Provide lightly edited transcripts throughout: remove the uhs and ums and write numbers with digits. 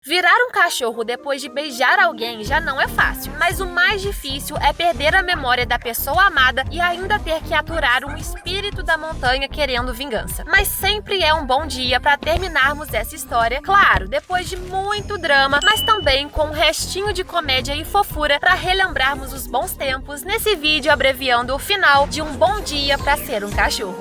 Virar um cachorro depois de beijar alguém já não é fácil, mas o mais difícil é perder a memória da pessoa amada e ainda ter que aturar um espírito da montanha querendo vingança. Mas sempre é um bom dia para terminarmos essa história, claro, depois de muito drama, mas também com um restinho de comédia e fofura para relembrarmos os bons tempos nesse vídeo abreviando o final de um bom dia para ser um cachorro.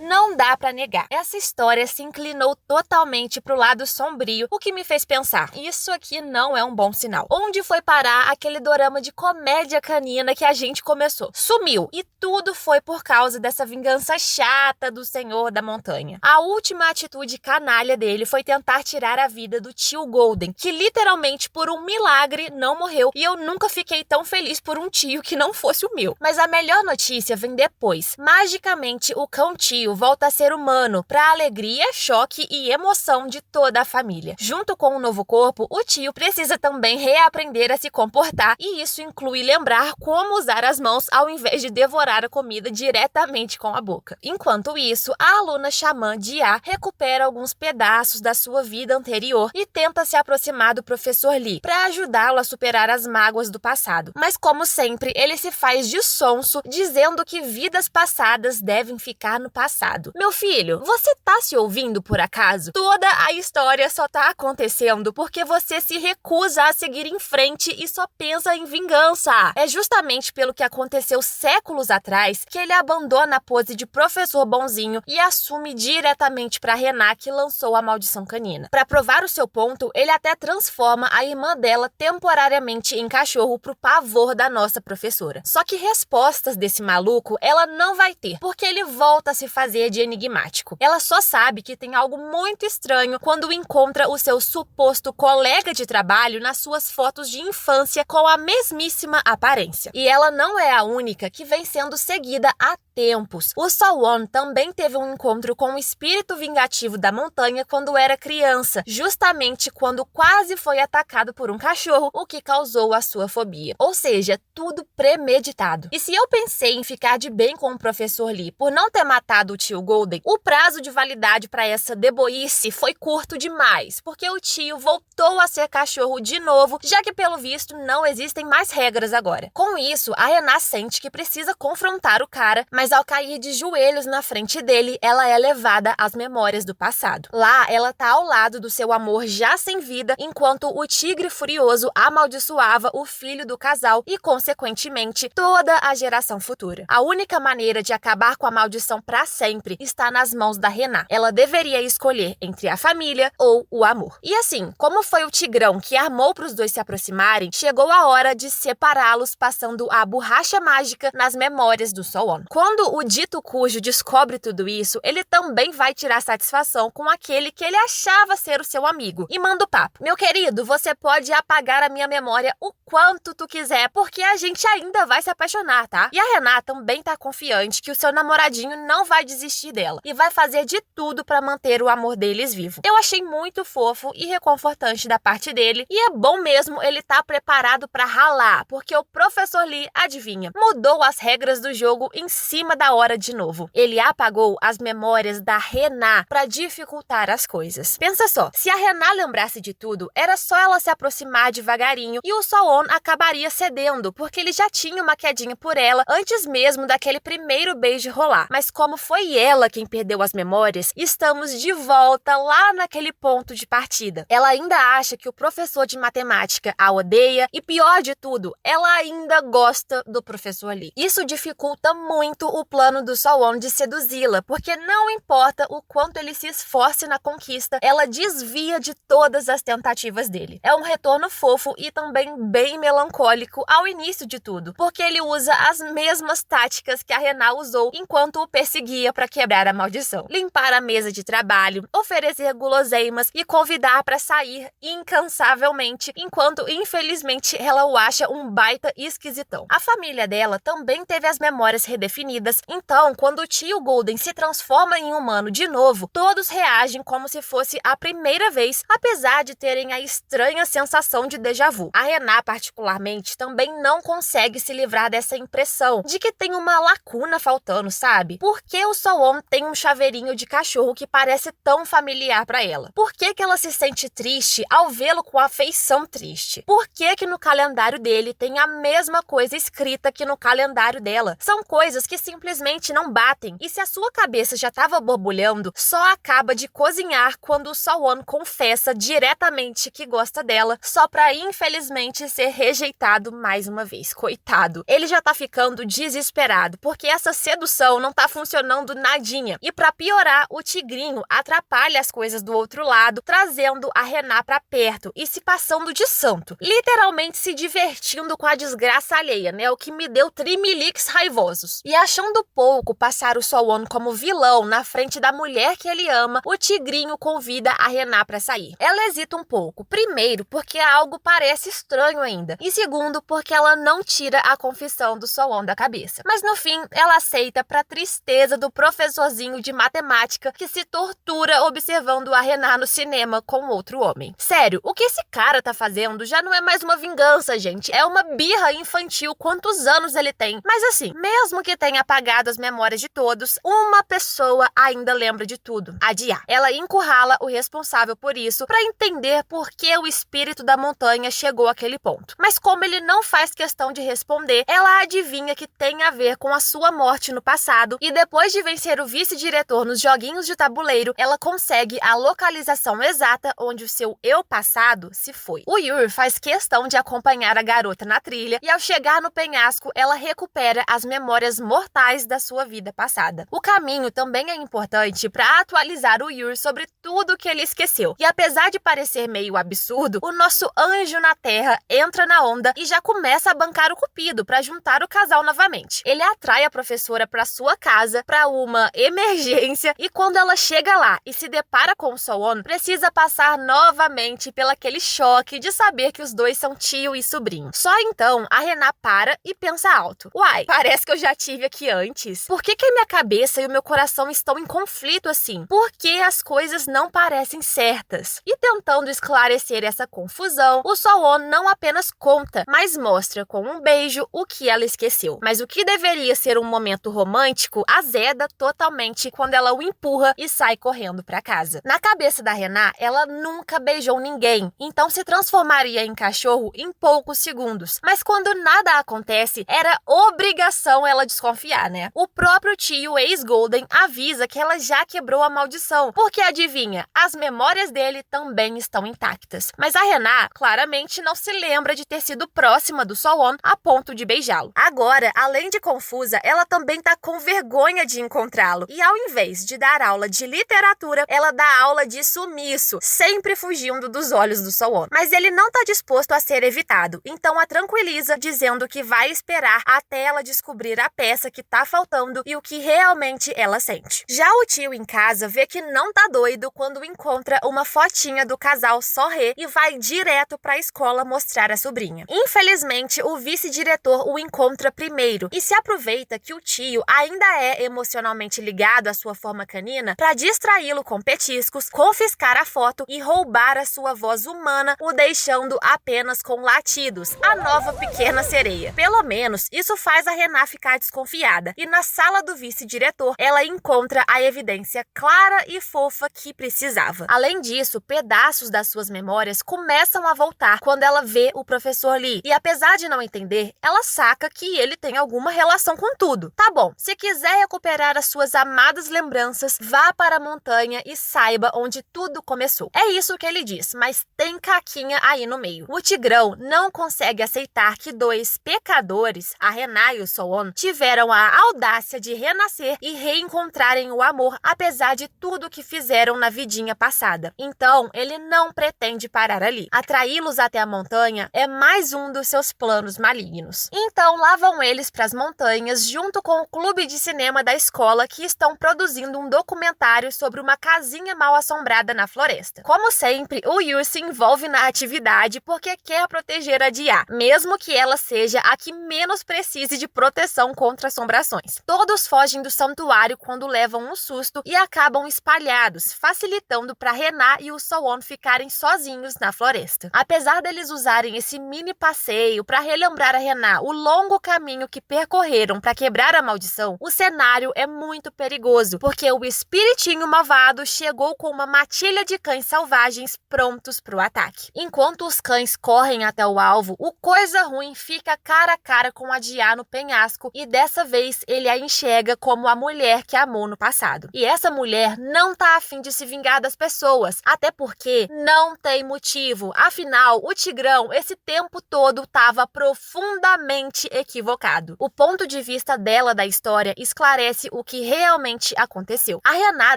Não dá pra negar. Essa história se inclinou totalmente pro lado sombrio, o que me fez pensar, isso aqui não é um bom sinal. Onde foi parar aquele dorama de comédia canina que a gente começou? Sumiu. E tudo foi por causa dessa vingança chata do Senhor da Montanha. A última atitude canalha dele foi tentar tirar a vida do tio Golden, que literalmente por um milagre não morreu, e eu nunca fiquei tão feliz por um tio que não fosse o meu. Mas a melhor notícia vem depois. Magicamente, o cão tio volta a ser humano, para alegria, choque e emoção de toda a família. Junto com o novo corpo, o tio precisa também reaprender a se comportar, e isso inclui lembrar como usar as mãos ao invés de devorar a comida diretamente com a boca. Enquanto isso, a aluna xamã Dia recupera alguns pedaços da sua vida anterior e tenta se aproximar do professor Lee para ajudá-lo a superar as mágoas do passado. Mas como sempre, ele se faz de sonso, dizendo que vidas passadas devem ficar no passado. Meu filho, você tá se ouvindo por acaso? Toda a história só tá acontecendo porque você se recusa a seguir em frente e só pensa em vingança. É justamente pelo que aconteceu séculos atrás que ele abandona a pose de professor bonzinho e assume diretamente para Renat, que lançou a maldição canina. Para provar o seu ponto, ele até transforma a irmã dela temporariamente em cachorro pro pavor da nossa professora. Só que respostas desse maluco ela não vai ter, porque ele volta a se fazer de enigmático. Ela só sabe que tem algo muito estranho quando encontra o seu suposto colega de trabalho nas suas fotos de infância com a mesmíssima aparência. E ela não é a única que vem sendo seguida há tempos. O Sowon também teve um encontro com o espírito vingativo da montanha quando era criança, justamente quando quase foi atacado por um cachorro, o que causou a sua fobia. Ou seja, tudo premeditado. E se eu pensei em ficar de bem com o professor Lee por não ter matado o tio Golden, o prazo de validade para essa deboice foi curto demais, porque o tio voltou a ser cachorro de novo, já que pelo visto não existem mais regras agora. Com isso, a Renat sente que precisa confrontar o cara, mas ao cair de joelhos na frente dele, ela é levada às memórias do passado. Lá, ela tá ao lado do seu amor já sem vida, enquanto o tigre furioso amaldiçoava o filho do casal e, consequentemente, toda a geração futura. A única maneira de acabar com a maldição para sempre está nas mãos da Renat. Ela deveria escolher entre a família ou o amor. E assim, como foi o Tigrão que armou para os dois se aproximarem, chegou a hora de separá-los passando a borracha mágica nas memórias do Sowon. Quando o dito cujo descobre tudo isso, ele também vai tirar satisfação com aquele que ele achava ser o seu amigo e manda o papo. Meu querido, você pode apagar a minha memória o quanto tu quiser, porque a gente ainda vai se apaixonar, tá? E a Renat também tá confiante que o seu namoradinho não vai desistir dela e vai fazer de tudo para manter o amor deles vivo. Eu achei muito fofo e reconfortante da parte dele, e é bom mesmo ele tá preparado para ralar, porque o professor Lee, adivinha, mudou as regras do jogo em cima da hora de novo. Ele apagou as memórias da Renat para dificultar as coisas. Pensa só, se a Renat lembrasse de tudo, era só ela se aproximar devagarinho e o Sowon acabaria cedendo, porque ele já tinha uma quedinha por ela antes mesmo daquele primeiro beijo rolar. Mas como foi ela quem perdeu as memórias, estamos de volta lá naquele ponto de partida. Ela ainda acha que o professor de matemática a odeia e, pior de tudo, ela ainda gosta do professor Lee. Isso dificulta muito o plano do Sowon de seduzi-la, porque não importa o quanto ele se esforce na conquista, ela desvia de todas as tentativas dele. É um retorno fofo e também bem melancólico ao início de tudo, porque ele usa as mesmas táticas que a Renat usou enquanto o perseguia para quebrar a maldição. Limpar a mesa de trabalho, oferecer guloseimas e convidar para sair incansavelmente, enquanto infelizmente ela o acha um baita esquisitão. A família dela também teve as memórias redefinidas, então quando o tio Golden se transforma em humano de novo, todos reagem como se fosse a primeira vez, apesar de terem a estranha sensação de déjà vu. A Renat, particularmente, também não consegue se livrar dessa impressão de que tem uma lacuna faltando, sabe? Por que o Sowon tem um chaveirinho de cachorro que parece tão familiar pra ela. Por que que ela se sente triste ao vê-lo com a feição triste? Por que que no calendário dele tem a mesma coisa escrita que no calendário dela? São coisas que simplesmente não batem. E se a sua cabeça já estava borbulhando, só acaba de cozinhar quando o Sowon confessa diretamente que gosta dela, só pra infelizmente ser rejeitado mais uma vez. Coitado. Ele já tá ficando desesperado, porque essa sedução não tá funcionando nadinha. E pra piorar, o tigrinho atrapalha as coisas do outro lado, trazendo a Rená pra perto e se passando de santo. Literalmente se divertindo com a desgraça alheia, né? O que me deu trimeliques raivosos. E achando pouco passar o Sowon como vilão na frente da mulher que ele ama, o tigrinho convida a Rená pra sair. Ela hesita um pouco. Primeiro, porque algo parece estranho ainda. E segundo, porque ela não tira a confissão do Sowon da cabeça. Mas no fim, ela aceita pra tristeza do professorzinho de matemática que se tortura observando a Rená no cinema com outro homem. Sério, o que esse cara tá fazendo já não é mais uma vingança, gente. É uma birra infantil. Quantos anos ele tem? Mas assim, mesmo que tenha apagado as memórias de todos, uma pessoa ainda lembra de tudo. A Dia. Ela encurrala o responsável por isso pra entender por que o espírito da montanha chegou àquele ponto. Mas como ele não faz questão de responder, ela adivinha que tem a ver com a sua morte no passado e depois de vencer o vice-diretor nos joguinhos de tabuleiro, ela consegue a localização exata onde o seu eu passado se foi. O Yuri faz questão de acompanhar a garota na trilha e ao chegar no penhasco, ela recupera as memórias mortais da sua vida passada. O caminho também é importante para atualizar o Yuri sobre tudo que ele esqueceu. E apesar de parecer meio absurdo, o nosso anjo na terra entra na onda e já começa a bancar o cupido para juntar o casal novamente. Ele atrai a professora para sua casa para uma emergência e quando ela chega lá e se depara com o Sowon, precisa passar novamente pelaquele choque de saber que os dois são tio e sobrinho. Só então a Rená para e pensa alto. Uai, parece que eu já tive aqui antes. Por que que a minha cabeça e o meu coração estão em conflito assim? Por que as coisas não parecem certas? E tentando esclarecer essa confusão, o Sowon não apenas conta, mas mostra com um beijo o que ela esqueceu. Mas o que deveria ser um momento romântico azeda totalmente quando ela o empurra e sai correndo para casa. Na cabeça da Rená, ela nunca beijou ninguém, então se transformaria em cachorro em poucos segundos. Mas quando nada acontece, era obrigação ela desconfiar, né? O próprio tio ex-Golden avisa que ela já quebrou a maldição, porque adivinha, as memórias dele também estão intactas. Mas a Rená claramente não se lembra de ter sido próxima do Sowon a ponto de beijá-lo. Agora, além de confusa, ela também tá com vergonha de encontrá-lo. E ao invés de dar aula de literatura, ela dá aula de sumiço, sempre fugindo dos olhos do Sowon. Mas ele não tá disposto a ser evitado, então a tranquiliza, dizendo que vai esperar até ela descobrir a peça que tá faltando e o que realmente ela sente. Já o tio em casa vê que não tá doido quando encontra uma fotinha do casal Sorê e vai direto pra escola mostrar a sobrinha. Infelizmente, o vice-diretor o encontra primeiro e se aproveita que o tio ainda é emocionalmente ligado à sua forma canina para distraí-lo com petiscos, confiscar a foto e roubar a sua voz humana, o deixando apenas com latidos, a nova pequena sereia. Pelo menos, isso faz a Rená ficar desconfiada e na sala do vice-diretor, ela encontra a evidência clara e fofa que precisava. Além disso, pedaços das suas memórias começam a voltar quando ela vê o professor Lee e apesar de não entender, ela saca que ele tem alguma relação com tudo. Tá bom, se quiser recuperar as suas amadas lembranças, vá para a montanha e saiba onde tudo começou. É isso que ele diz, mas tem caquinha aí no meio. O Tigrão não consegue aceitar que dois pecadores, a Rená e o Sowon, tiveram a audácia de renascer e reencontrarem o amor, apesar de tudo que fizeram na vidinha passada. Então, ele não pretende parar ali. Atraí-los até a montanha é mais um dos seus planos malignos. Então, lá vão eles para as montanhas, junto com o clube de cinema da escola, que estão produzindo um documentário sobre uma casinha mal assombrada na floresta. Como sempre, o Yu se envolve na atividade porque quer proteger a Dia, mesmo que ela seja a que menos precise de proteção contra assombrações. Todos fogem do santuário quando levam um susto e acabam espalhados, facilitando para Rená e o Sowon ficarem sozinhos na floresta. Apesar deles usarem esse mini passeio para relembrar a Rená o longo caminho que percorreram para quebrar a maldição, o cenário é muito perigoso, porque o espiritinho malvado chegou com uma matilha de cães selvagens prontos para o ataque. Enquanto os cães correm até o alvo, o Coisa Ruim fica cara a cara com a Diá no penhasco e dessa vez ele a enxerga como a mulher que amou no passado. E essa mulher não tá afim de se vingar das pessoas, até porque não tem motivo. Afinal, o Tigrão esse tempo todo estava profundamente equivocado. O ponto de vista dela da história esclarece o que realmente aconteceu. A Rená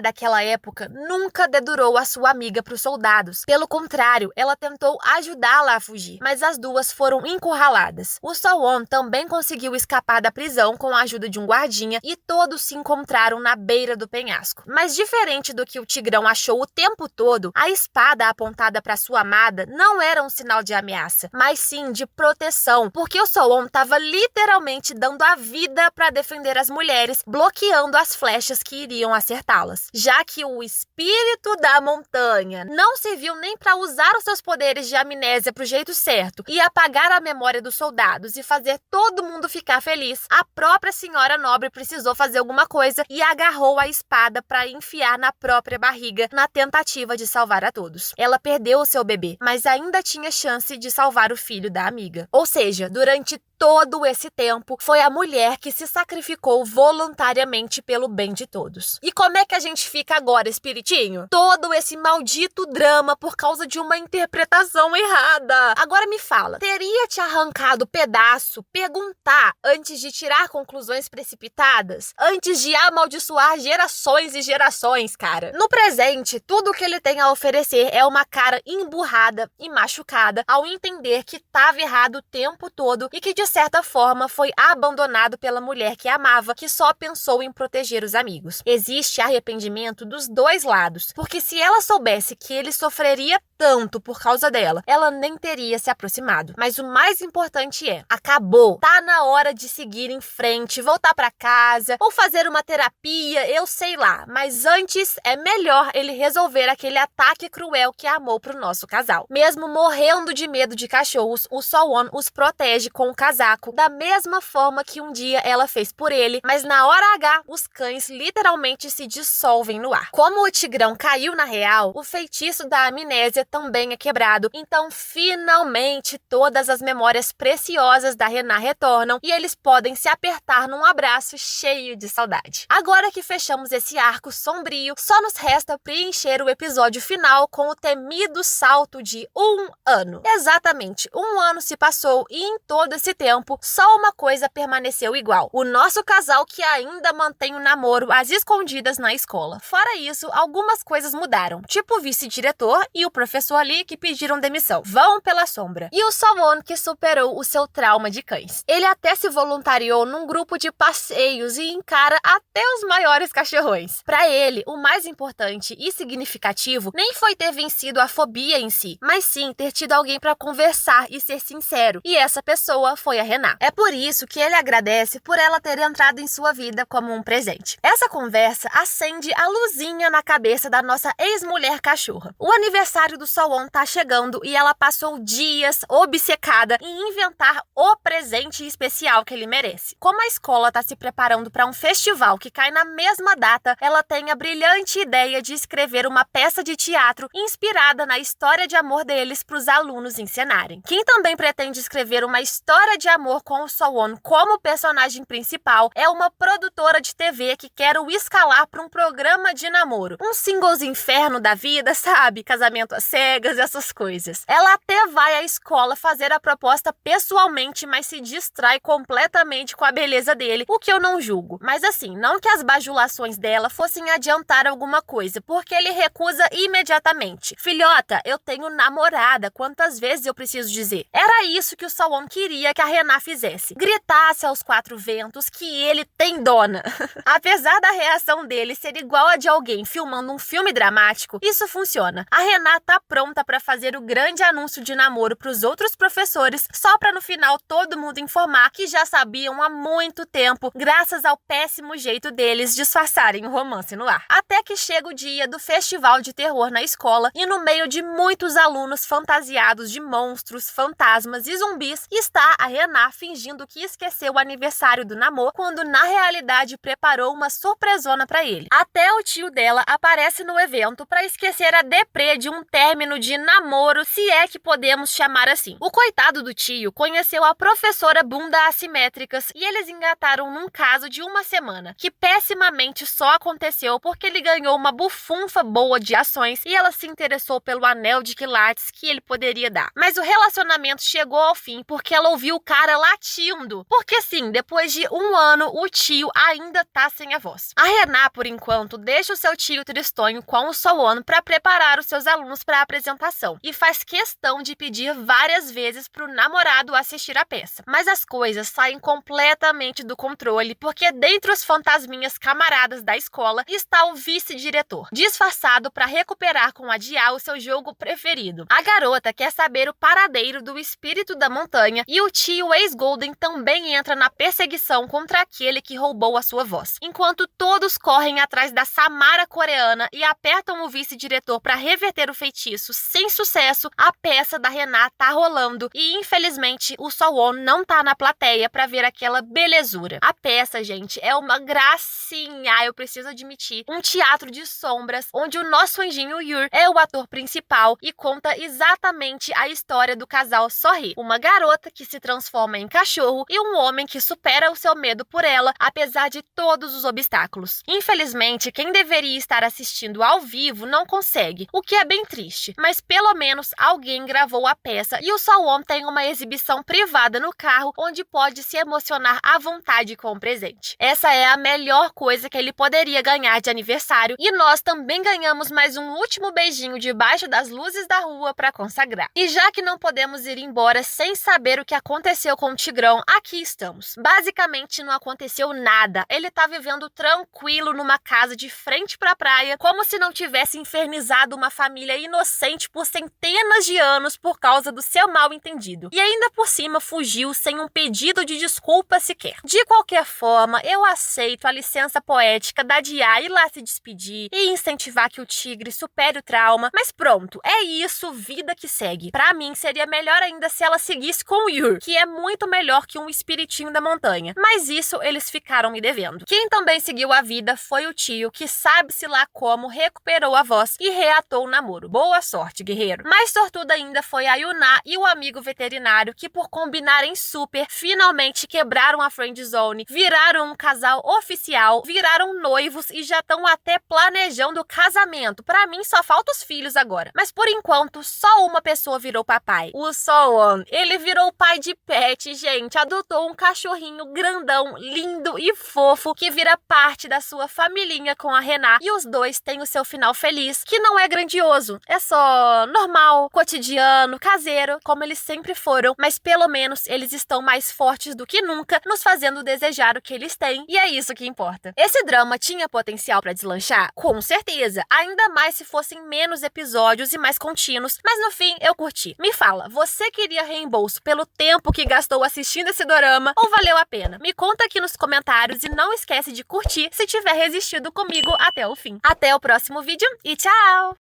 daquela época nunca dedurou a sua amiga para os soldados. Pelo contrário, ela tentou ajudá-la a fugir, mas as duas foram encurraladas. O Sowon também conseguiu escapar da prisão com a ajuda de um guardinha e todos se encontraram na beira do penhasco. Mas diferente do que o Tigrão achou o tempo todo, a espada apontada para sua amada não era um sinal de ameaça, mas sim de proteção, porque o Sowon estava literalmente dando a vida para defender as mulheres, bloqueando as flechas que iriam acertá-las. Já que o espírito da montanha não serviu nem para usar os seus poderes de amnésia pro jeito certo e apagar a memória dos soldados e fazer todo mundo ficar feliz, a própria senhora nobre precisou fazer alguma coisa e agarrou a espada para enfiar na própria barriga na tentativa de salvar a todos. Ela perdeu o seu bebê, mas ainda tinha chance de salvar o filho da amiga. Ou seja, durante todo esse tempo, foi a mulher que se sacrificou voluntariamente pelo bem de todos. E como é que a gente fica agora, espiritinho? Todo esse maldito drama por causa de uma interpretação errada. Agora me fala, teria te arrancado pedaço perguntar antes de tirar conclusões precipitadas? Antes de amaldiçoar gerações e gerações, cara? No presente, tudo que ele tem a oferecer é uma cara emburrada e machucada ao entender que estava errado o tempo todo e que de certa forma foi abandonado pela mulher que amava, que só pensou em proteger os amigos. Existe arrependimento dos dois lados, porque se ela soubesse que ele sofreria tanto por causa dela, ela nem teria se aproximado. Mas o mais importante é, acabou. Tá na hora de seguir em frente, voltar pra casa, ou fazer uma terapia, eu sei lá. Mas antes, é melhor ele resolver aquele ataque cruel que amou pro nosso casal. Mesmo morrendo de medo de cachorros, o Sowon os protege com o casaco, da mesma forma que um dia ela fez por ele, mas na hora H, os cães literalmente se dissolvem no ar. Como o Tigrão caiu na real, o feitiço da amnésia também é quebrado, então finalmente todas as memórias preciosas da Rená retornam e eles podem se apertar num abraço cheio de saudade. Agora que fechamos esse arco sombrio, só nos resta preencher o episódio final com o temido salto de 1 ano. Exatamente, 1 ano se passou e em todo esse tempo, só uma coisa permaneceu igual: o nosso casal que ainda mantém o namoro às escondidas na escola. Fora isso, algumas coisas mudaram, tipo o vice-diretor e o professor ali que pediram demissão. Vão pela sombra. E o Sowon que superou o seu trauma de cães. Ele até se voluntariou num grupo de passeios e encara até os maiores cachorrões. Para ele, o mais importante e significativo nem foi ter vencido a fobia em si, mas sim ter tido alguém para conversar e ser sincero. E essa pessoa foi a Rená. É por isso que ele agradece por ela ter entrado em sua vida como um presente. Essa conversa acende a luzinha na cabeça da nossa ex-mulher cachorra. O aniversário do Sowon tá chegando e ela passou dias obcecada em inventar o presente especial que ele merece. Como a escola tá se preparando para um festival que cai na mesma data, ela tem a brilhante ideia de escrever uma peça de teatro inspirada na história de amor deles para os alunos encenarem. Quem também pretende escrever uma história de amor com o Sowon como personagem principal é uma produtora de TV que quer o escalar para um programa de namoro. Um Singles Inferno da vida, sabe? Casamento às cegas, essas coisas. Ela até vai à escola fazer a proposta pessoalmente, mas se distrai completamente com a beleza dele, o que eu não julgo. Mas assim, não que as bajulações dela fossem adiantar alguma coisa, porque ele recusa imediatamente. Filhota, eu tenho namorada, quantas vezes eu preciso dizer? Era isso que o Sowon queria que a Rená fizesse. Gritasse aos 4 ventos que ele tem dona. Apesar da reação dele ser igual a de alguém filmando um filme dramático, isso funciona. A Rená tá pronta para fazer o grande anúncio de namoro para os outros professores, só para no final todo mundo informar que já sabiam há muito tempo, graças ao péssimo jeito deles disfarçarem o romance no ar. Até que chega o dia do festival de terror na escola e no meio de muitos alunos fantasiados de monstros, fantasmas e zumbis, está a Rená fingindo que esqueceu o aniversário do namoro, quando na realidade preparou uma surpresona pra ele. Até o tio dela aparece no evento pra esquecer a deprê de um término de namoro, se é que podemos chamar assim. O coitado do tio conheceu a professora bunda assimétricas e eles engataram num caso de uma semana, que pessimamente só aconteceu porque ele ganhou uma bufunfa boa de ações e ela se interessou pelo anel de quilates que ele poderia dar. Mas o relacionamento chegou ao fim porque ela ouviu o cara latindo. Porque sim, depois de um ano, o tio ainda tá sem a voz. A Rená, por enquanto, deixa o seu tio tristonho com o Sowon para preparar os seus alunos para a apresentação e faz questão de pedir várias vezes pro namorado assistir a peça. Mas as coisas saem completamente do controle porque dentre os fantasminhas camaradas da escola está o vice-diretor, disfarçado para recuperar com a Dia o seu jogo preferido. A garota quer saber o paradeiro do espírito da montanha e o tio ex-Golden também entra na perseguição contra aquele que roubou a sua voz. Enquanto todos correm atrás da Samara coreana e apertam o vice-diretor para reverter o feitiço sem sucesso, a peça da Renata tá rolando e infelizmente o Sowon não tá na plateia para ver aquela belezura. A peça, gente, é uma gracinha, eu preciso admitir. Um teatro de sombras, onde o nosso anjinho Yor é o ator principal e conta exatamente a história do casal Sohee, uma garota que se transforma em cachorro e um homem que supera o seu medo por ela, apesar de todos os obstáculos. Infelizmente, quem deveria estar assistindo ao vivo não consegue, o que é bem triste, mas pelo menos alguém gravou a peça e o Sowon tem uma exibição privada no carro onde pode se emocionar à vontade com o presente. Essa é a melhor coisa que ele poderia ganhar de aniversário e nós também ganhamos mais um último beijinho debaixo das luzes da rua para consagrar. E já que não podemos ir embora sem saber o que aconteceu com o Tigrão, aqui estamos. Basicamente não aconteceu nada. Ele tá vivendo tranquilo numa casa de frente pra praia, como se não tivesse infernizado uma família inocente por centenas de anos por causa do seu mal entendido. E ainda por cima fugiu sem um pedido de desculpa sequer. De qualquer forma, eu aceito a licença poética da Dia ir lá se despedir e incentivar que o tigre supere o trauma, mas pronto, é isso, vida que segue. Pra mim, seria melhor ainda se ela seguisse com o Yor, que é muito melhor que um espiritinho da montanha. Mas isso eles ficaram me devendo. Quem também seguiu a vida foi o tio, que sabe-se lá como recuperou a voz e reatou o namoro. Boa sorte, guerreiro. Mais sortuda ainda foi a Yuna e o amigo veterinário, que por combinarem super, finalmente quebraram a friendzone, viraram um casal oficial, viraram noivos e já estão até planejando o casamento. Pra mim, só falta os filhos agora. Mas por enquanto, só uma pessoa virou papai. O Sowon. Ele virou pai de pet, gente. Adotou um cachorrinho grandão, lindo e fofo, que vira parte da sua familhinha com a Rená. E os dois têm o seu final feliz, que não é grandioso. É só normal, cotidiano, caseiro, como eles sempre foram. Mas pelo menos eles estão mais fortes do que nunca, nos fazendo desejar o que eles têm. E é isso que importa. Esse drama tinha potencial pra deslanchar? Com certeza. Ainda mais se fossem menos episódios e mais contínuos. Mas no fim, eu curti. Me fala, você queria reembolso pelo tempo que gastou assistindo esse dorama ou valeu a pena? Me conta aqui nos comentários e não esquece de curtir se tiver resistido comigo até o fim. Até o próximo vídeo e tchau!